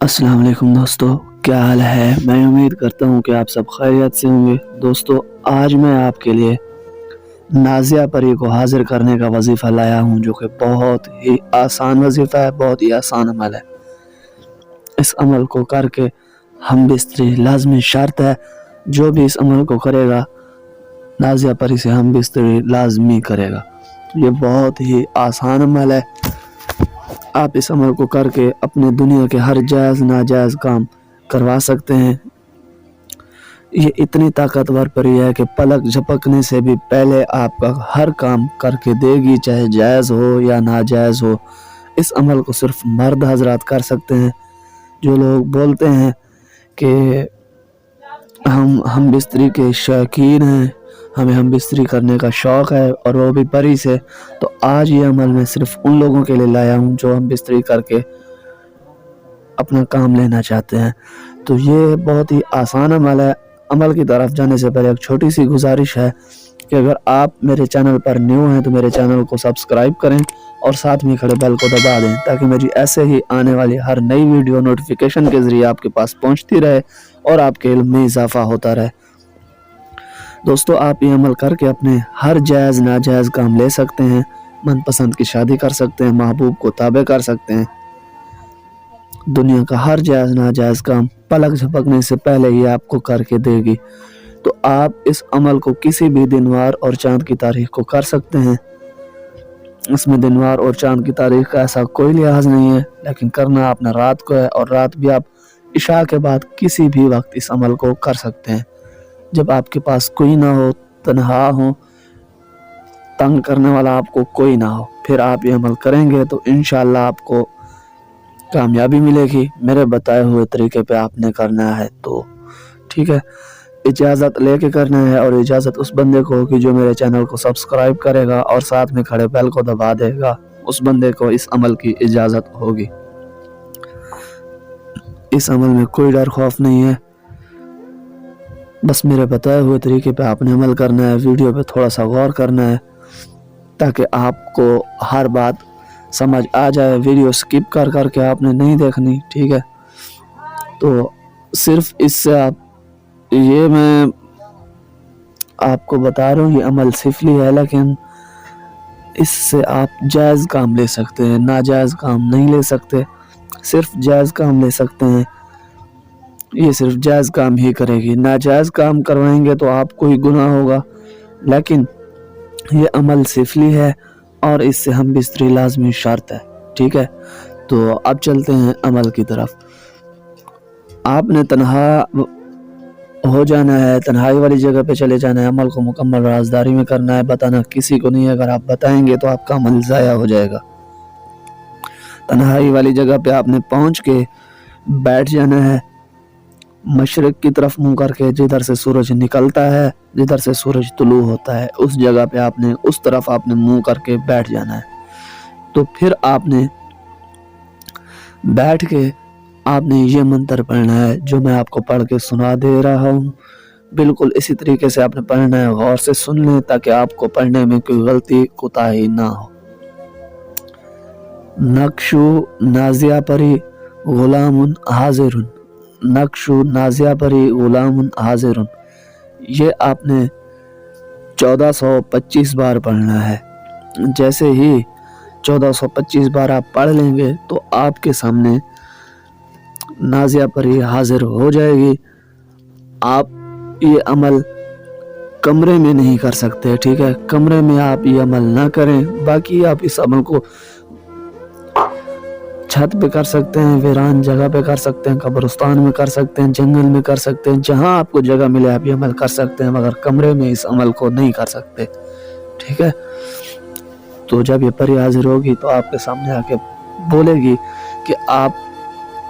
السلام علیکم دوستو، کیا حال ہے؟ میں امید کرتا ہوں کہ آپ سب خیریت سے ہوں گے۔ دوستو، آج میں آپ کے لیے نازیہ پری کو حاضر کرنے کا وظیفہ لایا ہوں، جو کہ بہت ہی آسان وظیفہ ہے، بہت ہی آسان عمل ہے۔ اس عمل کو کر کے ہم بستری لازمی شرط ہے، جو بھی اس عمل کو کرے گا نازیہ پری سے ہم بستری لازمی کرے گا۔ یہ بہت ہی آسان عمل ہے۔ آپ اس عمل کو کر کے اپنے دنیا کے ہر جائز ناجائز کام کروا سکتے ہیں۔ یہ اتنی طاقتور پری ہے کہ پلک جھپکنے سے بھی پہلے آپ کا ہر کام کر کے دے گی، چاہے جائز ہو یا ناجائز ہو۔ اس عمل کو صرف مرد حضرات کر سکتے ہیں۔ جو لوگ بولتے ہیں کہ ہم بستری کے شوقین ہیں، ہمیں ہم بستری کرنے کا شوق ہے اور وہ بھی پری سے، تو آج یہ عمل میں صرف ان لوگوں کے لیے لایا ہوں جو ہم بستری کر کے اپنا کام لینا چاہتے ہیں۔ تو یہ بہت ہی آسان عمل ہے۔ عمل کی طرف جانے سے پہلے ایک چھوٹی سی گزارش ہے کہ اگر آپ میرے چینل پر نیو ہیں تو میرے چینل کو سبسکرائب کریں اور ساتھ میں کھڑے بیل کو دبا دیں، تاکہ میری ایسے ہی آنے والی ہر نئی ویڈیو نوٹیفیکیشن کے ذریعے آپ کے پاس پہنچتی رہے اور آپ کے علم میں اضافہ ہوتا رہے۔ دوستو، آپ یہ عمل کر کے اپنے ہر جائز ناجائز کام لے سکتے ہیں، من پسند کی شادی کر سکتے ہیں، محبوب کو تابع کر سکتے ہیں۔ دنیا کا ہر جائز ناجائز کام پلک جھپکنے سے پہلے ہی آپ کو کر کے دے گی۔ تو آپ اس عمل کو کسی بھی دنوار اور چاند کی تاریخ کو کر سکتے ہیں۔ اس میں دنوار اور چاند کی تاریخ کا ایسا کوئی لحاظ نہیں ہے، لیکن کرنا آپ نے رات کو ہے، اور رات بھی آپ عشاء کے بعد کسی بھی وقت اس عمل کو کر سکتے ہیں۔ جب آپ کے پاس کوئی نہ ہو، تنہا ہو، تنگ کرنے والا آپ کو کوئی نہ ہو، پھر آپ یہ عمل کریں گے تو انشاءاللہ آپ کو کامیابی ملے گی۔ میرے بتائے ہوئے طریقے پہ آپ نے کرنا ہے تو ٹھیک ہے، اجازت لے کے کرنا ہے، اور اجازت اس بندے کو ہوگی جو میرے چینل کو سبسکرائب کرے گا اور ساتھ میں کھڑے بیل کو دبا دے گا، اس بندے کو اس عمل کی اجازت ہوگی۔ اس عمل میں کوئی ڈر خوف نہیں ہے، بس میرے بتائے ہوئے طریقے پہ آپ نے عمل کرنا ہے۔ ویڈیو پہ تھوڑا سا غور کرنا ہے تاکہ آپ کو ہر بات سمجھ آ جائے۔ ویڈیو سکپ کر کے آپ نے نہیں دیکھنی، ٹھیک ہے؟ تو صرف اس سے یہ میں آپ کو بتا رہا ہوں، یہ عمل سفلی ہے، لیکن اس سے آپ جائز کام لے سکتے ہیں، ناجائز کام نہیں لے سکتے، صرف جائز کام لے سکتے ہیں۔ یہ صرف جائز کام ہی کرے گی، ناجائز کام کروائیں گے تو آپ کو ہی گناہ ہوگا۔ لیکن یہ عمل سفلی ہے اور اس سے ہم بستری لازمی شرط ہے، ٹھیک ہے؟ تو اب چلتے ہیں عمل کی طرف۔ آپ نے تنہا ہو جانا ہے، تنہائی والی جگہ پہ چلے جانا ہے، عمل کو مکمل رازداری میں کرنا ہے، بتانا کسی کو نہیں ہے۔ اگر آپ بتائیں گے تو آپ کا عمل ضائع ہو جائے گا۔ تنہائی والی جگہ پہ آپ نے پہنچ کے بیٹھ جانا ہے، مشرق کی طرف منہ کر کے، جدھر سے سورج نکلتا ہے، جدھر سے سورج طلوع ہوتا ہے، اس جگہ پہ آپ نے اس طرف آپ نے منہ کر کے بیٹھ جانا ہے۔ تو پھر آپ نے بیٹھ کے آپ نے یہ منتر پڑھنا ہے جو میں آپ کو پڑھ کے سنا دے رہا ہوں۔ بالکل اسی طریقے سے آپ نے پڑھنا ہے، غور سے سن لیں تاکہ آپ کو پڑھنے میں کوئی غلطی کوتاہی نہ ہو۔ نقشو نازیہ پری غلام حاضر، نقشو نازیہ پری غلام حاضر، یہ آپ نے 1425 بار پڑھنا ہے۔ جیسے ہی 1425 بار آپ پڑھ لیں گے تو آپ کے سامنے نازیہ پری حاضر ہو جائے گی۔ آپ یہ عمل کمرے میں نہیں کر سکتے، ٹھیک ہے؟ کمرے میں آپ یہ عمل نہ کریں۔ باقی آپ اس عمل کو چھت پہ کر سکتے ہیں، ویران جگہ پہ کر سکتے ہیں، قبرستان میں کر سکتے ہیں، جنگل میں کر سکتے ہیں، جہاں آپ کو جگہ ملے آپ یہ عمل کر سکتے ہیں، مگر کمرے میں اس عمل کو نہیں کر سکتے، ٹھیک ہے؟ تو جب یہ پری حاضر ہوگی تو آپ کے سامنے آ کے بولے گی کہ آپ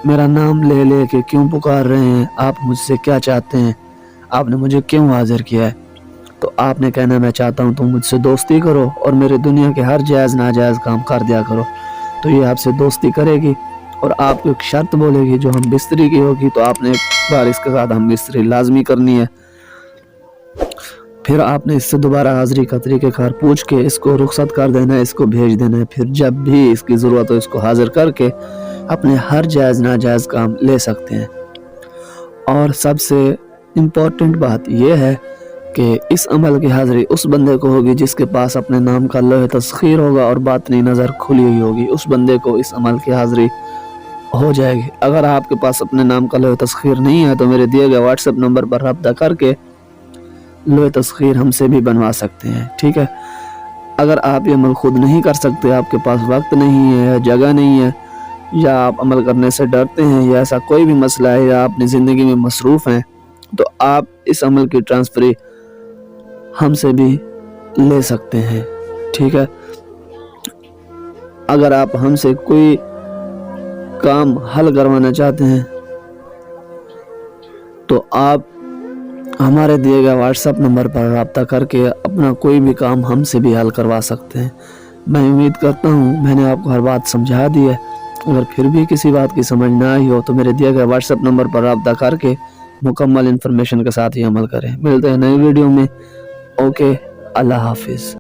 میرا نام لے لے کے کیوں پکار رہے ہیں، آپ مجھ سے کیا چاہتے ہیں، آپ نے مجھے کیوں حاضر کیا ہے؟ تو آپ نے کہنا میں چاہتا ہوں تم مجھ سے دوستی کرو اور میرے دنیا کے ہر جائز ناجائز کام کر دیا کرو۔ تو یہ آپ سے دوستی کرے گی اور آپ کو ایک شرط بولے گی جو ہم بستری کی ہوگی، تو آپ نے ایک بار اس کے ساتھ ہم بستری لازمی کرنی ہے۔ پھر آپ نے اس سے دوبارہ حاضری کا طریقہ کار پوچھ کے اس کو رخصت کر دینا ہے، اس کو بھیج دینا ہے۔ پھر جب بھی اس کی ضرورت ہو اس کو حاضر کر کے اپنے ہر جائز ناجائز کام لے سکتے ہیں۔ اور سب سے امپورٹنٹ بات یہ ہے کہ اس عمل کی حاضری اس بندے کو ہوگی جس کے پاس اپنے نام کا لوح تسخیر ہوگا اور باطنی نظر کھلی ہوئی ہوگی، اس بندے کو اس عمل کی حاضری ہو جائے گی۔ اگر آپ کے پاس اپنے نام کا لوح تسخیر نہیں ہے تو میرے دیے گئے واٹس ایپ نمبر پر رابطہ کر کے لوح تسخیر ہم سے بھی بنوا سکتے ہیں، ٹھیک ہے۔ اگر آپ یہ عمل خود نہیں کر سکتے، آپ کے پاس وقت نہیں ہے یا جگہ نہیں ہے، یا آپ عمل کرنے سے ڈرتے ہیں، یا ایسا کوئی بھی مسئلہ ہے، یا اپنی زندگی میں مصروف ہیں، تو آپ اس عمل کی ٹرانسفری ہم سے بھی لے سکتے ہیں، ٹھیک ہے۔ اگر آپ ہم سے کوئی کام حل کروانا چاہتے ہیں تو آپ ہمارے دیے گئے واٹس ایپ نمبر پر رابطہ کر کے اپنا کوئی بھی کام ہم سے بھی حل کروا سکتے ہیں۔ میں امید کرتا ہوں میں نے آپ کو ہر بات سمجھا دی ہے۔ اگر پھر بھی کسی بات کی سمجھ نہ آئی ہو تو میرے دیے گئے واٹس ایپ نمبر پر رابطہ کر کے مکمل انفارمیشن کے ساتھ ہی عمل کریں۔ ملتے ہیں نئی ویڈیو میں۔ اوکے، اللہ حافظ۔